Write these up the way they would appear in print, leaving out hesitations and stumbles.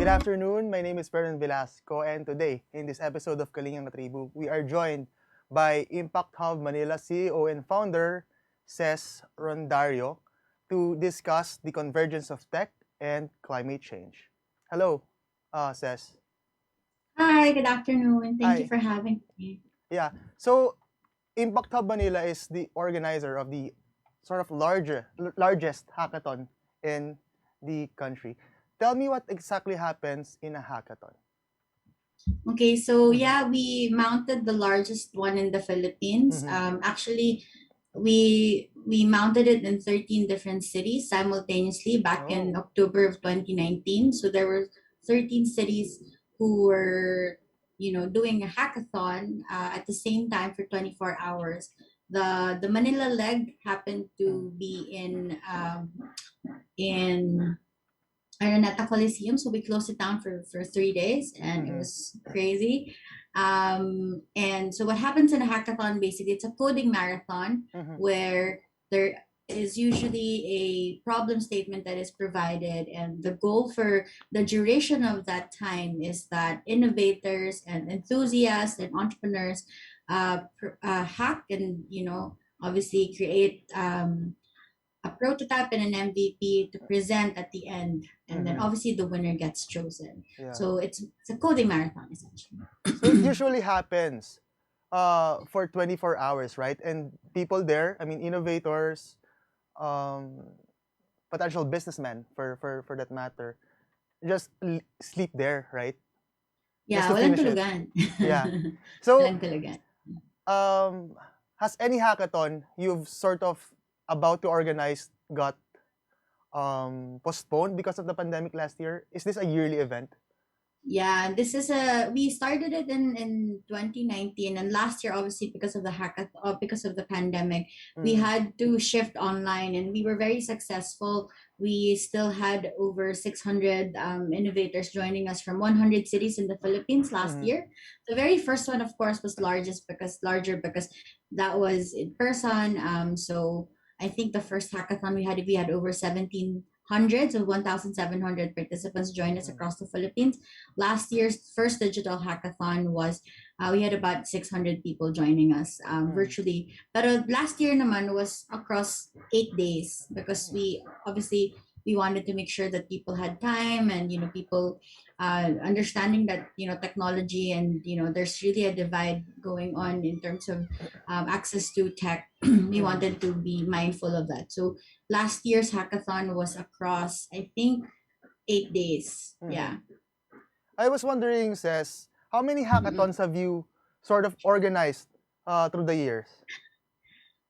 Good afternoon. My name is Fernan Velasco, and today, in this episode of Kalingang Tribu, we are joined by Impact Hub Manila CEO and founder, Ces Rondario, to discuss the convergence of tech and climate change. Hello, Ces. Hi, good afternoon. Thank you Hi. for having me. Yeah. So, Impact Hub Manila is the organizer of the sort of largest hackathon in the country. Tell me what exactly happens in a hackathon. Okay, so Mm-hmm. yeah, we mounted the largest one in the Philippines. Mm-hmm. Actually, we mounted it in 13 different cities simultaneously back in Oh. October of 2019. So there were 13 cities who were, doing a hackathon at the same time for 24 hours. The Manila leg happened Mm-hmm. to be in Araneta Coliseum. So we closed it down for 3 days and it Mm-hmm. was crazy. And so what happens in a hackathon basically, it's a coding marathon Mm-hmm. where there is usually a problem statement that is provided, and the goal for the duration of that time is that innovators and enthusiasts and entrepreneurs hack and obviously create a prototype and an MVP to present at the end, and then Mm-hmm. obviously the winner gets chosen. Yeah. So it's a coding marathon essentially. So it usually happens for 24 hours, right? And people there, I mean, innovators, um, potential businessmen, for that matter, just sleep there, right? Just Yeah, to walang finish it. tulugan. Yeah. So, Walang tulugan. um, has any hackathon you've sort of about to organize got postponed because of the pandemic last year? Is this a yearly event? Yeah, we started it in 2019, and last year obviously because of the because of the pandemic, we Mm-hmm. had to shift online, and we were very successful. We still had over 600 innovators joining us from 100 cities in the Philippines last Mm-hmm. year. The very first one, of course, was larger because that was in person. So I think the first hackathon we had over 1700, so 1,700 participants joined us across the Philippines. Last year's first digital hackathon was we had about 600 people joining us Mm-hmm. virtually. But last year naman was across 8 days because we wanted to make sure that people had time, and people understanding that technology, and there's really a divide going on in terms of access to tech. We Mm-hmm. wanted to be mindful of that. So last year's hackathon was across, I think, 8 days. Mm-hmm. Yeah. I was wondering, Says, how many hackathons have you sort of organized through the years?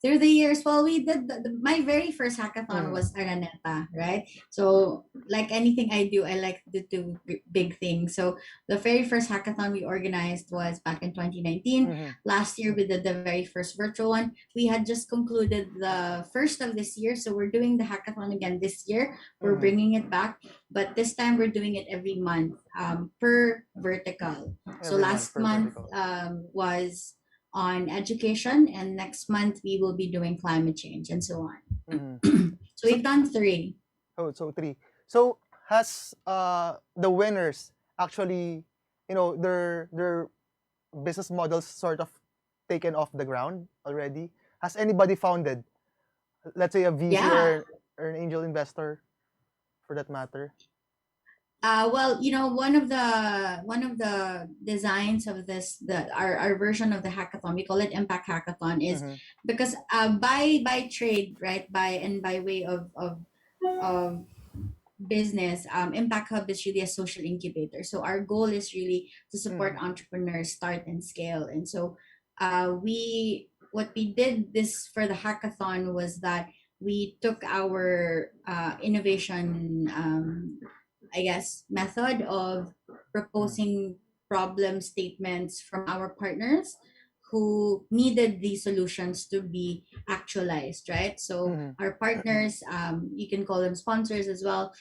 Through the years, well, we did my very first hackathon Mm-hmm. was Araneta, right? So, like anything I do, I like to do big things. So, the very first hackathon we organized was back in 2019. Mm-hmm. Last year, we did the very first virtual one. We had just concluded the first of this year. So, we're doing the hackathon again this year. We're Mm-hmm. bringing it back, but this time we're doing it every month per vertical. So, Every month last per month vertical. was on education, and next month we will be doing climate change and so on. Mm-hmm. So So, we've done three. so three. So has the winners actually, their business models sort of taken off the ground already? Has anybody founded, let's say, a VC Yeah. or an angel investor for that matter? Well, one of the designs of our version of the hackathon, we call it Impact Hackathon, is Mm-hmm. because by trade, right, by way of business, Impact Hub is really a social incubator. So our goal is really to support Mm-hmm. entrepreneurs start and scale. And so we what we did this for the hackathon was that we took our innovation, I guess, method of proposing problem statements from our partners who needed these solutions to be actualized, right? So Mm-hmm. our partners, you can call them sponsors as well,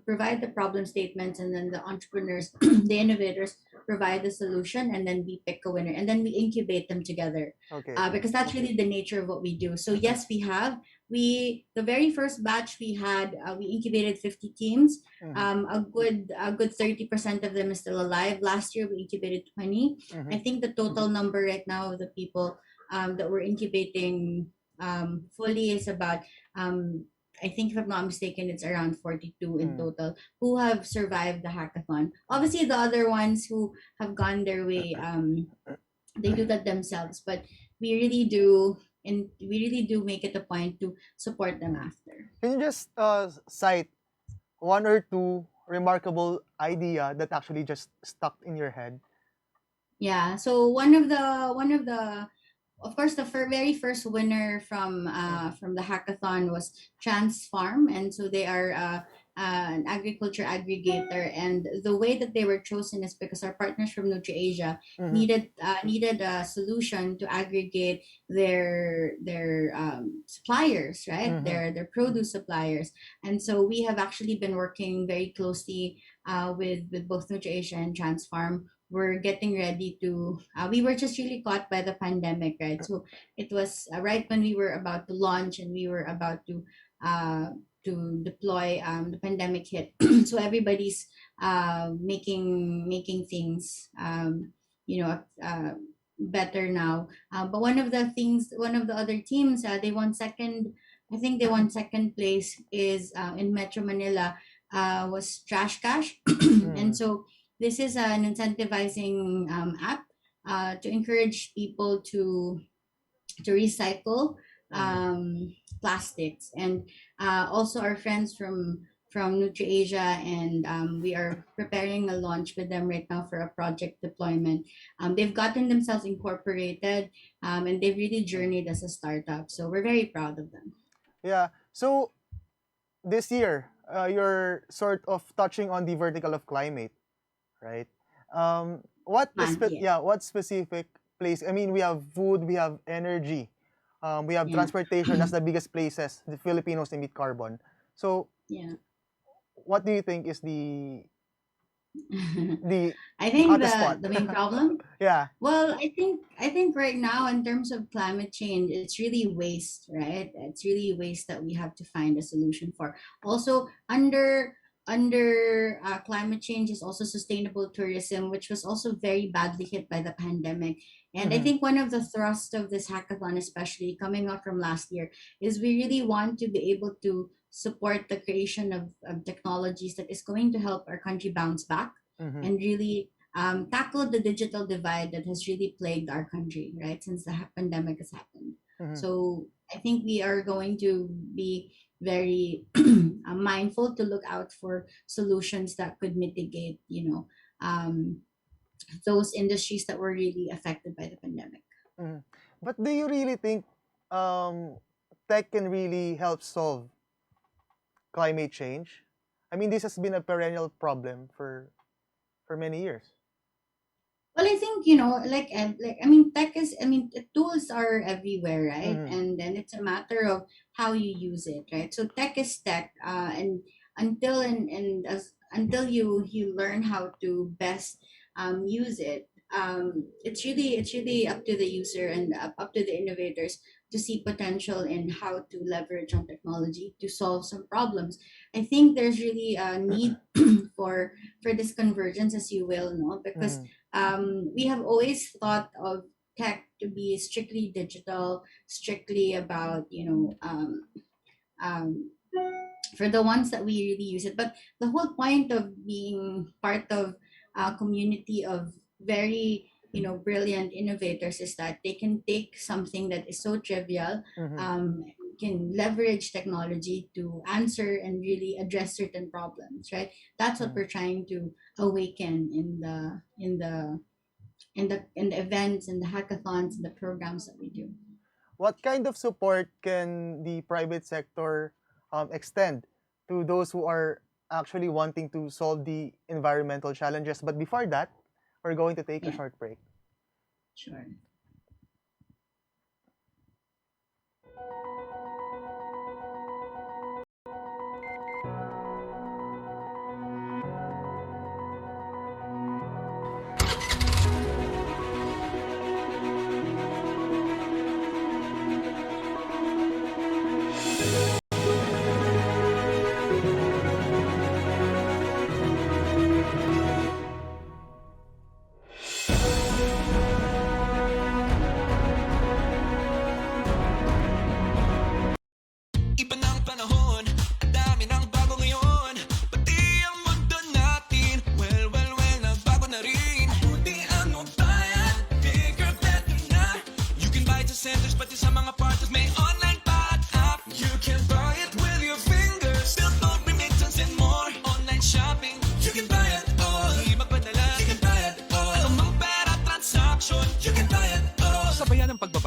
provide the problem statements, and then the entrepreneurs, the innovators, provide the solution, and then we pick a winner, and then we incubate them together, Okay. because that's really the nature of what we do. So yes, we have the very first batch we had, we incubated 50 teams. Mm-hmm. A good 30% of them is still alive. Last year we incubated 20. Mm-hmm. I think the total number right now of the people that we're incubating fully is about I think if I'm not mistaken, it's around 42 in Mm. total who have survived the hackathon. Obviously, the other ones who have gone their way, they do that themselves. But we really do, and we really do make it a point to support them after. Can you just cite one or two remarkable idea that actually just stuck in your head? Yeah. So one of the of course, the very first winner Mm-hmm. from the hackathon was Trans Farm, and so they are an agriculture aggregator. And the way that they were chosen is because our partners from NutriAsia Mm-hmm. needed a solution to aggregate their suppliers, right? Mm-hmm. Their produce suppliers. And so we have actually been working very closely with both NutriAsia and Trans Farm. We're getting ready to we were just really caught by the pandemic, right? So it was right when we were about to launch and we were about to deploy. The pandemic hit. So everybody's making things better now. But one of the other teams, they won second. I think they won second place is in Metro Manila, was Trash Cash. And Mm-hmm. so this is an incentivizing app to encourage people to recycle Mm-hmm. plastics. And also our friends from NutriAsia, and we are preparing a launch with them right now for a project deployment. They've gotten themselves incorporated, and they've really journeyed as a startup. So we're very proud of them. Yeah. So this year, you're sort of touching on the vertical of climate, right? Yeah, What specific place? I mean, we have food, we have energy, we have yeah, transportation as the biggest places the Filipinos emit carbon. So, yeah. what do you think is the I think hottest the spot? the main problem. Yeah. Well, I think right now in terms of climate change, it's really waste, right? It's really waste that we have to find a solution for. Also, under climate change is also sustainable tourism, which was also very badly hit by the pandemic. And I Mm-hmm. think one of the thrust of this hackathon, especially coming out from last year, is we really want to be able to support the creation of technologies that is going to help our country bounce back Mm-hmm. and really tackle the digital divide that has really plagued our country, right, since the pandemic has happened. Mm-hmm. So I think we are going to be very mindful to look out for solutions that could mitigate, those industries that were really affected by the pandemic. Mm-hmm. But do you really think um, tech can really help solve climate change? I mean, this has been a perennial problem for many years. Well, I think tech is. I mean, the tools are everywhere, right? Mm-hmm. And then it's a matter of how you use it, right? So tech is tech, and until you learn how to best use it, it's really up to the user and up to the innovators to see potential in how to leverage on technology to solve some problems. I think there's really a need for this convergence, as you will know, because Mm-hmm. we have always thought of tech to be strictly digital, strictly about um, for the ones that we really use it. But the whole point of being part of a community of very brilliant innovators is that they can take something that is so trivial, Mm-hmm. um, can leverage technology to answer and really address certain problems, right? That's what Mm-hmm. we're trying to awaken in the events and the hackathons and the programs that we do. What kind of support can the private sector extend to those who are actually wanting to solve the environmental challenges? But before that, we're going to take a Yeah, short break. sure.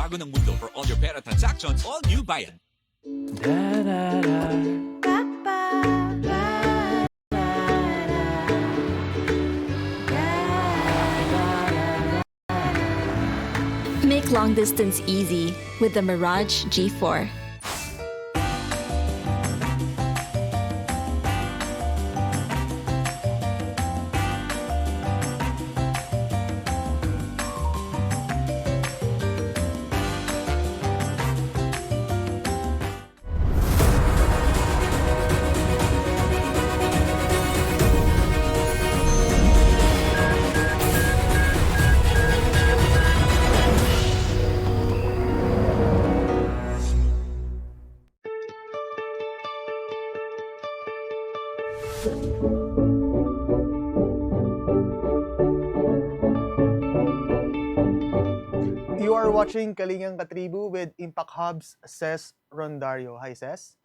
Pagbabago ng mundo for all your pera transactions, all new Bayad. Make long distance easy with the Mirage G4. You are watching Kalingang Katribu with Impact Hub's Ces Rondario. Hi, Ces.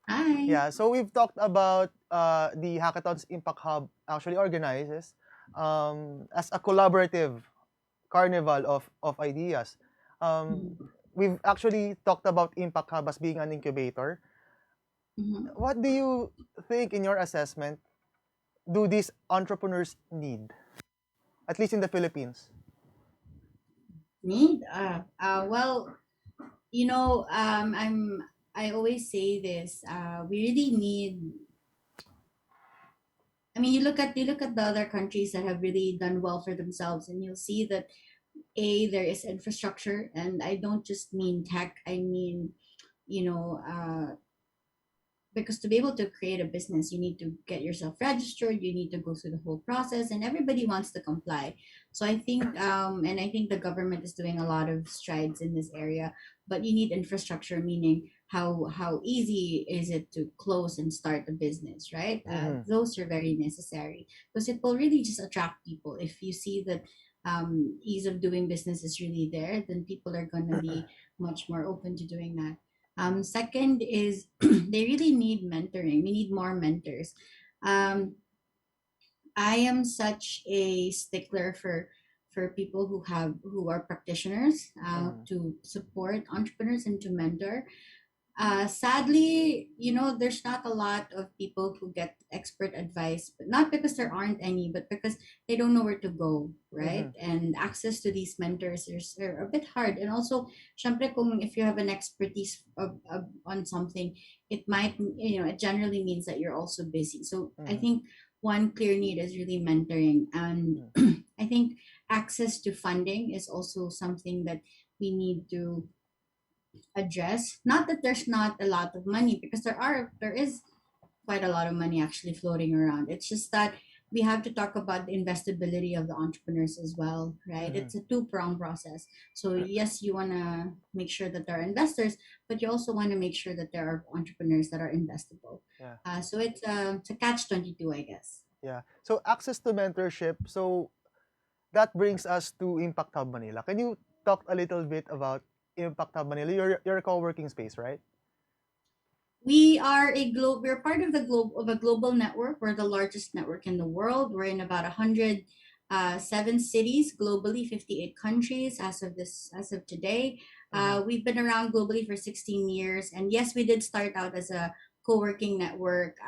Hi. Yeah, so we've talked about the hackathons Impact Hub actually organizes as a collaborative carnival of ideas. We've actually talked about Impact Hub as being an incubator. Mhm. What do you think, in your assessment, do these entrepreneurs need, at least in the Philippines? Need? Well, I always say this. We really need. I mean, you look at the other countries that have really done well for themselves, and you'll see that there is infrastructure, and I don't just mean tech. I mean, you know, because to be able to create a business, you need to get yourself registered, you need to go through the whole process, and everybody wants to comply. So I think and I think the government is doing a lot of strides in this area, but you need infrastructure, meaning how easy is it to close and start a business, right? Mhm. Those are very necessary, because it will really just attract people. If you see that ease of doing business is really there, then people are going to be much more open to doing that. Second is they really need mentoring. We need more mentors. Um, I am such a stickler for people who are practitioners, Mhm. to support entrepreneurs and to mentor. Sadly, there's not a lot of people who get expert advice, but not because there aren't any, but because they don't know where to go, right? Mhm. And access to these mentors are a bit hard. And also, syempre, if you have an expertise on something, it generally means that you're also busy. So I Mhm. think one clear need is really mentoring. And Mhm. I think access to funding is also something that we need to address. Not that there's not a lot of money, because there is quite a lot of money actually floating around. It's just that we have to talk about the investability of the entrepreneurs as well, right? Mhm. It's a two-pronged process. So yes, you want to make sure that there are investors, but you also want to make sure that there are entrepreneurs that are investable. Yeah. So it's a catch-22, I guess. Yeah. So access to mentorship. So that brings us to Impact Hub Manila. Can you talk a little bit about Impact Hub Manila? You're a co-working space, right? We're part of a global network. We're the largest network in the world. We're in about 107 cities globally, 58 countries as of today. Mhm. We've been around globally for 16 years, and yes, we did start out as a co-working network.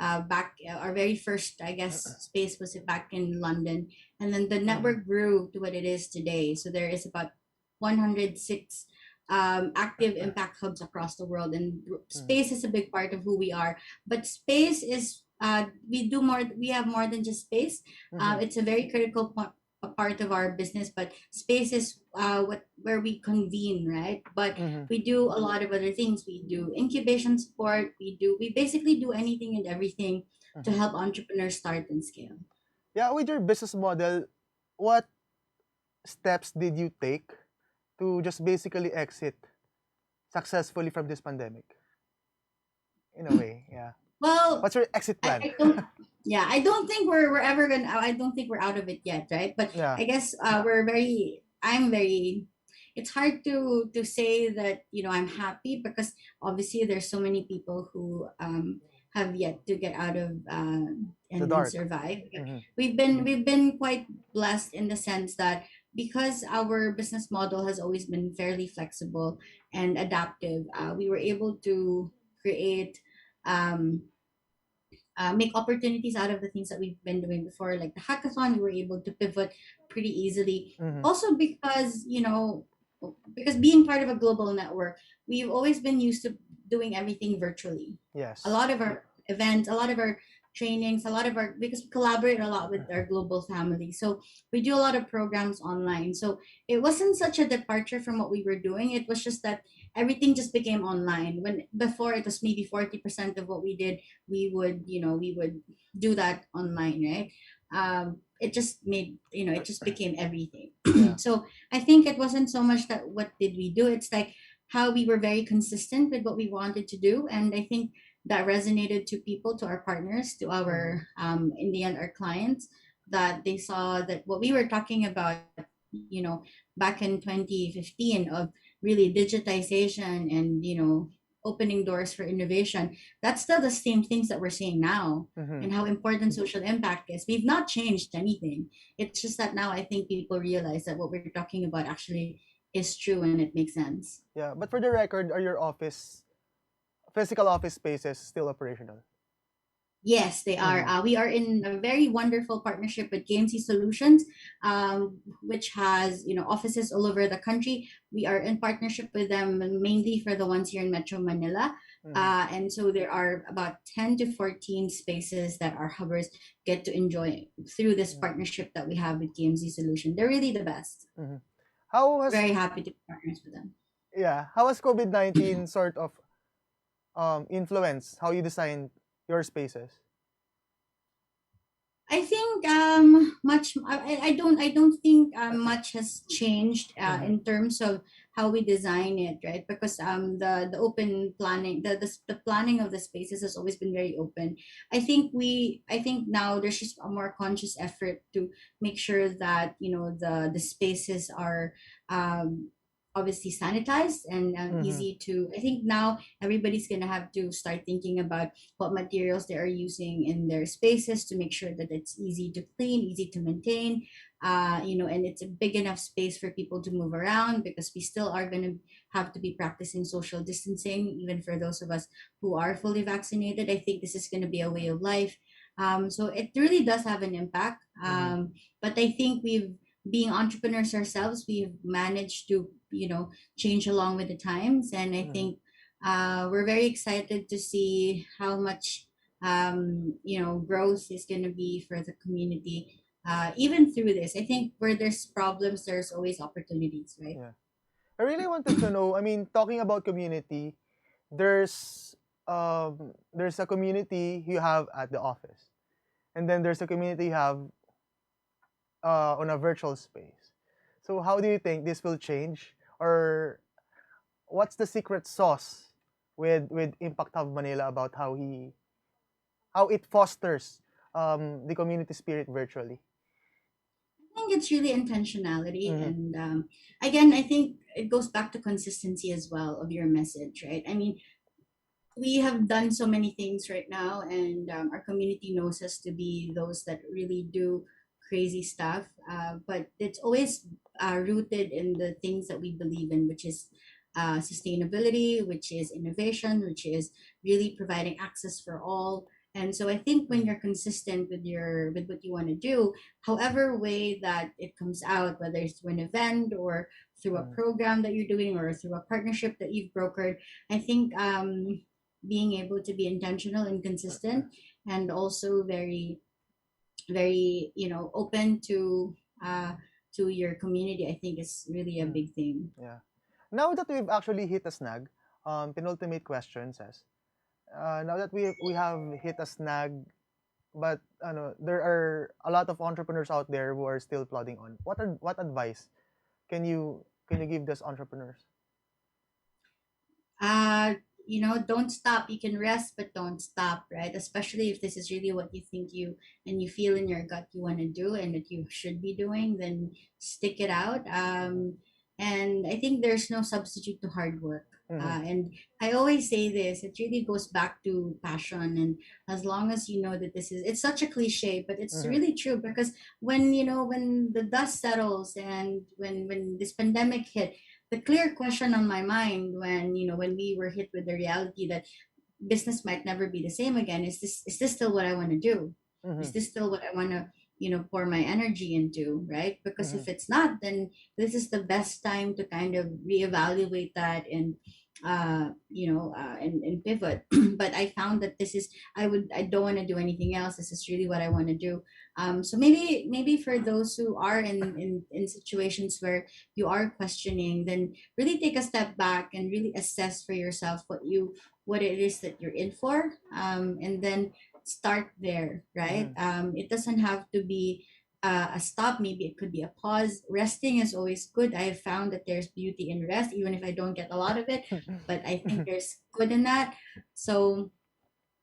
Back our very first, I guess, space was back in London, and then the Mhm. network grew to what it is today. So there is about 106 active impact hubs across the world, and Mhm. space is a big part of who we are. But space is we have more than just space. Mhm. It's a very critical a part of our business, but space is where we convene, right? But Mhm. we do a lot of other things. We do incubation support. We basically do anything and everything to Mhm. help entrepreneurs start and scale. Yeah, with your business model, what steps did you take to just basically exit successfully from this pandemic? In a way, yeah. Well, What's your exit plan? I don't. Yeah, I don't think we're ever gonna. I don't think we're out of it yet, right? But Yeah. I guess we're very. I'm very. It's hard to say that I'm happy, because obviously there's so many people who have yet to get out of The and dark. survive. Mhm. We've been quite blessed in the sense that because our business model has always been fairly flexible and adaptive, we were able to create um, make opportunities out of the things that we've been doing before, like the hackathon. We were able to pivot pretty easily. Mm-hmm. Also, because because being part of a global network, we've always been used to doing everything virtually. A Yes. lot of our events, a lot of our trainings, a lot of our, because we collaborate a lot with our global family, so we do a lot of programs online. So it wasn't such a departure from what we were doing. It was just that everything just became online. When before it was maybe 40% of what we did, we would do that online, right? It just made, it just became everything. Yeah. So I think it wasn't so much that what did we do, it's like how we were very consistent with what we wanted to do. And I think that resonated to people, to our partners, to Mm-hmm. our in the end, our clients, that they saw that what we were talking about, back in 2015, of really digitization and opening doors for innovation, that's still the same things that we're seeing now. Mm-hmm. And how important social impact is, we've not changed anything. It's just that now I think people realize that what we're talking about actually is true and it makes sense. Yeah. But for the record, are your physical office spaces still operational? Yes, they are. Mm-hmm. We are in a very wonderful partnership with KMC Solutions, which has offices all over the country. We are in partnership with them mainly for the ones here in Metro Manila, Mm-hmm. and so there are about 10 to 14 spaces that our hubbers get to enjoy through this partnership that we have with KMC Solution. They're really the best. Mm-hmm. How has Very happy to be partners with them. COVID-19 sort of influenced how you design your spaces? I think much I don't think much has changed Mm-hmm. in terms of how we design it, right? Because the open planning, the planning of the spaces has always been very open. I think now there's just a more conscious effort to make sure that the spaces are um obviously sanitized and Mm-hmm. easy to. I think now everybody's gonna have to start thinking about what materials they are using in their spaces to make sure that it's easy to clean, easy to maintain, and it's a big enough space for people to move around, because we still are going to have to be practicing social distancing, even for those of us who are fully vaccinated. I think this is going to be a way of life. So it really does have an impact. Mm-hmm. But I think being entrepreneurs ourselves, we've managed to, change along with the times. And I Mm-hmm. think we're very excited to see how much growth is going to be for the community, even through this. I think where there's problems, there's always opportunities, right? Yeah. I really wanted to know. I mean, talking about community, there's there's a community you have at the office, and then there's a community you have on a virtual space. So how do you think this will change, or what's the secret sauce with Impact Hub Manila about how it fosters the community spirit virtually? I think it's really intentionality. Mm-hmm. And again, I think it goes back to consistency as well of your message, right? I mean, we have done so many things right now, and our community knows us to be those that really do crazy stuff. But it's always rooted in the things that we believe in, which is sustainability, which is innovation, which is really providing access for all. And so I think when Mm-hmm. you're consistent with what you want to do, however way that it comes out, whether it's through an event or through a Mm-hmm. program that you're doing or through a partnership that you've brokered, I think being able to be intentional and consistent, and also very very open to your community, I think is really a Mm-hmm. big thing. Yeah. Now that we've actually hit a snag, penultimate question says, now that we have hit a snag, but there are a lot of entrepreneurs out there who are still plodding on. What advice can you give those entrepreneurs? uh don't stop. You can rest, but don't stop, right? Especially if this is really what you think you and you feel in your gut you want to do and that you should be doing, then stick it out. Mm-hmm. And I think there's no substitute to hard work. And I always say this, it really goes back to passion. And as long as you know that it's such a cliche, but it's Mm-hmm. really true because when the dust settles and when this pandemic hit, the clear question on my mind when we were hit with the reality that business might never be the same again, is this still what I want to do? Mm-hmm. Is this still what I want to pour my energy into, right? Because Mm-hmm. if it's not, then this is the best time to kind of reevaluate that and and pivot. But I found that I don't want to do anything else. This is really what I want to do. So maybe for those who are in situations where you are questioning, then really take a step back and really assess for yourself what it is that you're in for, and then start there, right? Mm-hmm. It doesn't have to be a stop. Maybe it could be a pause. Resting is always good. I have found that there's beauty in rest, even if I don't get a lot of it, but I think there's good in that. So,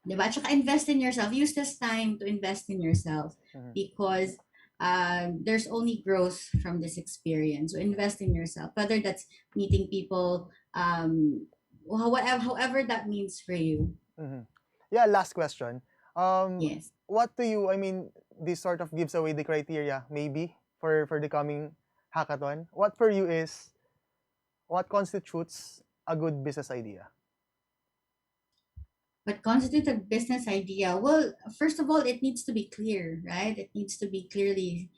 diba? Tsaka invest in yourself. Use this time to invest in yourself Mm-hmm. because there's only growth from this experience. So invest in yourself, whether that's meeting people, however that means for you. Mm-hmm. Yeah, last question. Yes. What do you, I mean, this sort of gives away the criteria, maybe, for the coming hackathon. What for you is, what constitutes a good business idea? What constitutes a business idea? Well, first of all, it needs to be clear, right? It needs to be clearly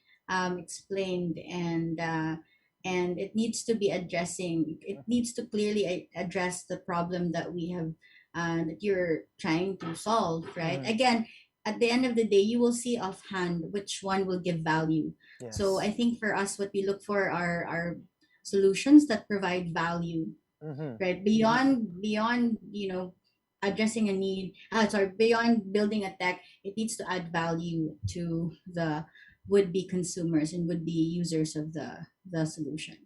explained, and it needs to be addressing. It needs to clearly address the problem that we have that you're trying to solve, right? Mm-hmm. Again, at the end of the day, you will see offhand which one will give value. So Yes. I think for us, what we look for are solutions that provide value, Mm-hmm. right? Beyond addressing a need, beyond building a tech, it needs to add value to the would-be consumers and would-be users of the solution.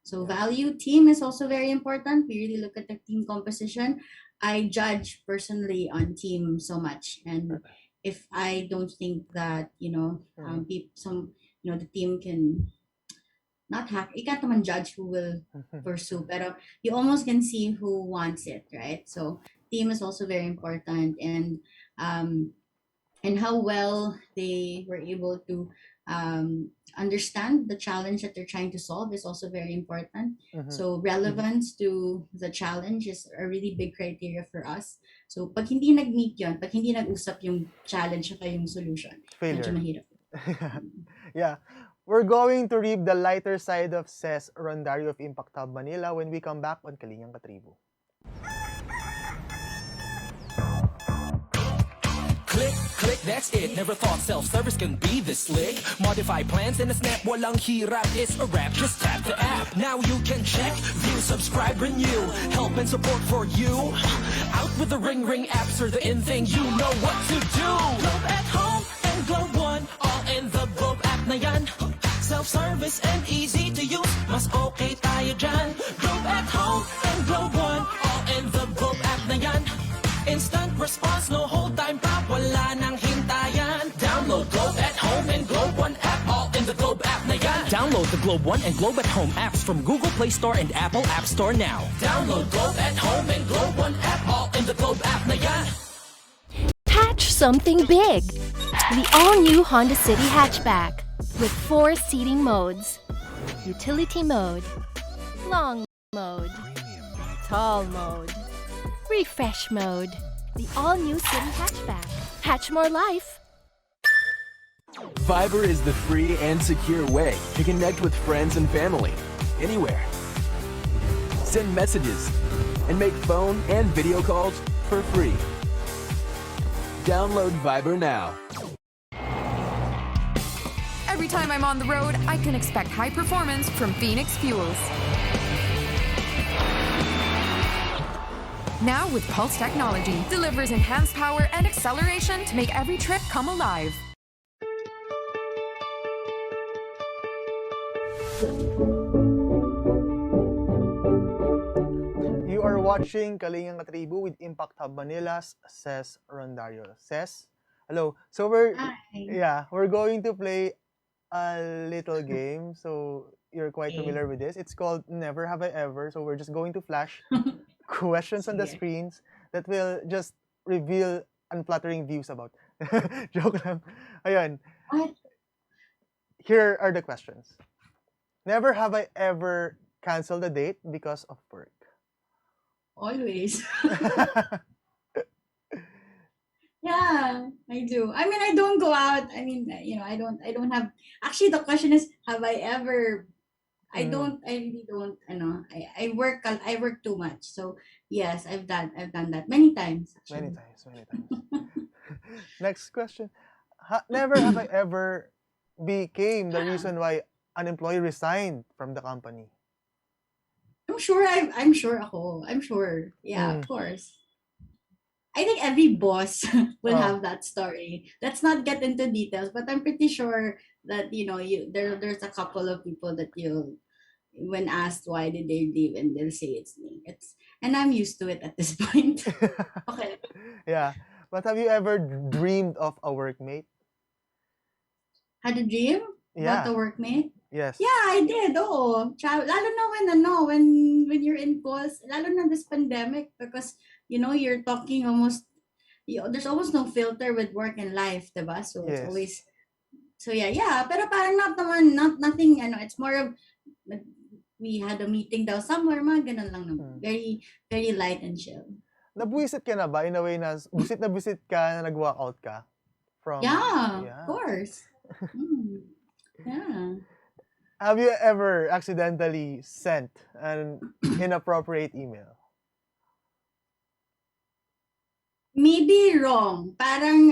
So Yeah. value. Team is also very important. We really look at the team composition. I judge personally on team so much, and if I don't think that Mm-hmm. some the team can not hack, you can't naman judge who will Mm-hmm. pursue, pero you almost can see who wants it, right? So team is also very important, um and how well they were able to understand the challenge that they're trying to solve is also very important. Mm-hmm. So relevance to the challenge is a really big criteria for us. So pag hindi nag-meet yun, pag hindi nag-usap yung challenge at yung solution, medyo Failure. mahirap. Yeah. We're going to read the lighter side of Ces Rondario of Impact Hub Manila when we come back on Kalingang Katribo. Click, click, that's it. Never thought self-service can be this slick. Modify plans in a snap, walang hirap. It's a wrap, just tap the app. Now you can check, view, subscribe, renew. Help and support for you. Out with the ring apps are the in thing. You know what to do. Globe at home and Globe One, all in the Globe app na yan. Self-service and easy to use. Mas okay tayo dyan. Globe at home and Globe One, all in the Globe app na yan. Instant response, no hold time pa, wala nang hintayan. Download Globe at Home and Globe One app, all in the Globe app na yan. Download the Globe One and Globe at Home apps from Google Play Store and Apple App Store now. Download Globe at Home and Globe One app, all in the Globe app na yan. Hatch something big! The all-new Honda City hatchback with 4 seating modes. Utility mode, long mode, tall mode, refresh mode. The all-new City hatchback. Hatch more life. Fiber is the free and secure way to connect with friends and family, anywhere. Send messages and make phone and video calls for free. Download Viber now. Every time I'm on the road, I can expect high performance from Phoenix Fuels. Now with Pulse technology, delivers enhanced power and acceleration to make every trip come alive. You are watching Kalingang Katribo with Impact Hub Manila's Ces Rondario. Ces, hello. So we're going to play a little game. So you're quite Okay. familiar with this. It's called Never Have I Ever. So we're just going to flash questions on the Sige. screens that will just reveal unflattering views about. Joke lang. Ayun. What? Here are the questions. Never have I ever canceled a date because of work. Always. Yeah, I do. I mean, I don't go out. I mean, I don't have. Actually, the question is, have I ever? I Mm. don't. I really don't. I work. I work too much. So yes, I've done that many times. Many Actually. times, many times. Next question. Never have I ever became the reason why an employee resigned from the company. I'm sure ako. I'm sure. Yeah, Mm. of course. I think every boss will Oh. have that story. Let's not get into details, but I'm pretty sure that there's a couple of people that you, when asked why did they leave, and they'll say it's me. And I'm used to it at this point. Okay. Yeah. But have you ever dreamed of a workmate? Had a dream about Yeah. a workmate? Yes. Yeah, I did. Oo. Lalo na when you're in calls, lalo na this pandemic, because you're talking there's almost no filter with work and life, diba? So it's Yes. always, so yeah, pero parang nothing, it's more of, we had a meeting daw somewhere, mga ganun lang naman. Very, very light and chill. Nabuisit ka na ba in a way na busit ka na nag-walkout ka? Yeah, Yeah. of course. Yeah. Have you ever accidentally sent an inappropriate email? Maybe wrong. Parang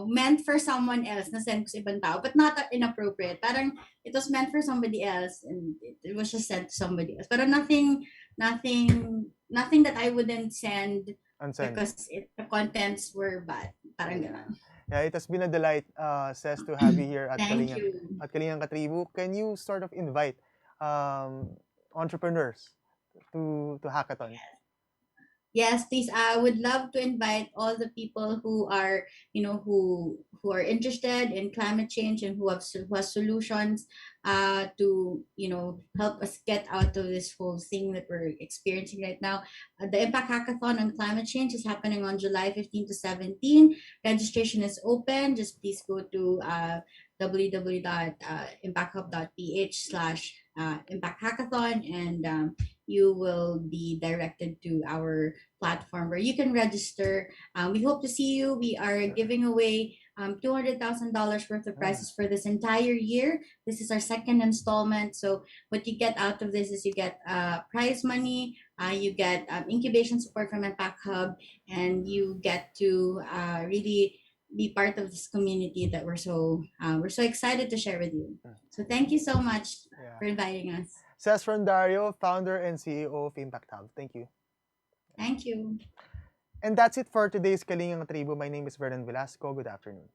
meant for someone else na send ko sa ibang tao, but not inappropriate. Parang it was meant for somebody else, and it was just sent to somebody else. Pero nothing that I wouldn't send Unsend. because the contents were bad. Parang gano'n. Yeah, it has been a delight, Ces, to have you here at Thank Kalinga, you. at Kalingang Katribu. Can you sort of invite entrepreneurs to Hackathon? Yes, please. I would love to invite all the people who are, who are interested in climate change and who has solutions, to help us get out of this whole thing that we're experiencing right now. The Impact Hackathon on climate change is happening on July 15 to 17. Registration is open. Just please go to www.impacthub.ph/impact hackathon, and you will be directed to our platform where you can register. We hope to see you. We are giving away $200,000 worth of prizes for this entire year. This is our second installment. So what you get out of this is you get prize money, you get incubation support from Impact Hub, and you get to really be part of this community that we're so excited to share with you. So thank you so much for inviting us. Ces Rondario, founder and CEO of Impact Hub. Thank you. Thank you. And that's it for today's Kalingang Tribu. My name is Vernon Velasco. Good afternoon.